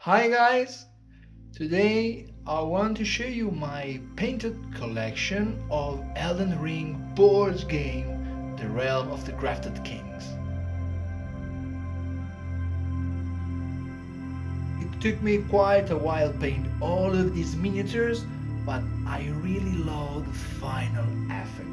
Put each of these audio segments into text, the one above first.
Hi guys! Today I want to show you my painted collection of Elden Ring Board Game, The Realm of the Grafted Kings. It took me quite a while to paint all of these miniatures, but I really love the final effect.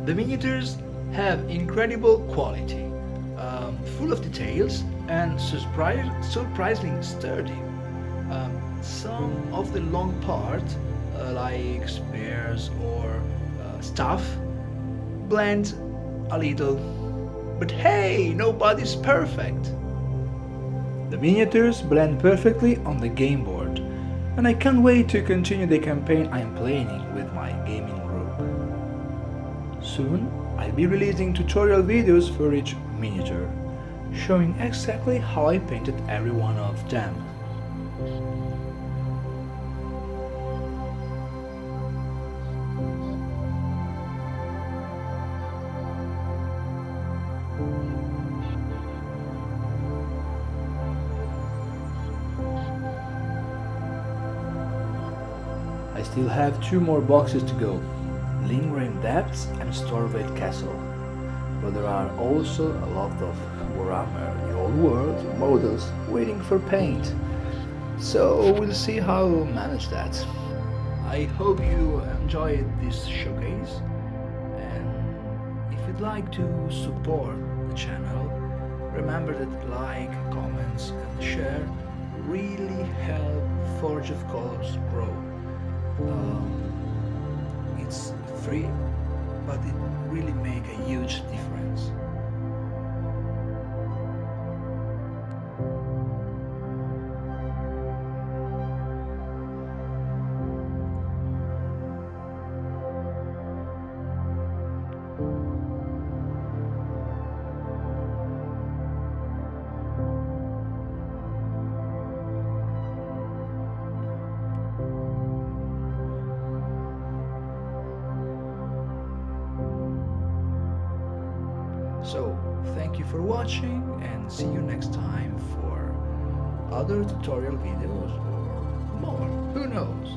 The miniatures have incredible quality, full of details and surprisingly sturdy. Some of the long parts, like spears or stuff, blend a little. But hey, nobody's perfect! The miniatures blend perfectly on the game board, and I can't wait to continue the campaign I'm playing with my gaming group. Soon, I'll be releasing tutorial videos for each miniature, showing exactly how I painted every one of them. I still have two more boxes to go, Limgrave Depths and Stormveil Castle, but there are also a lot of Warhammer the Old World models waiting for paint, so we'll see how we'll manage that. I hope you enjoyed this showcase, and if you'd like to support the channel, remember that like, comments and share really help Forge of Colors grow. It's free, but it really make a huge difference. So, thank you for watching and see you next time for other tutorial videos or more, who knows?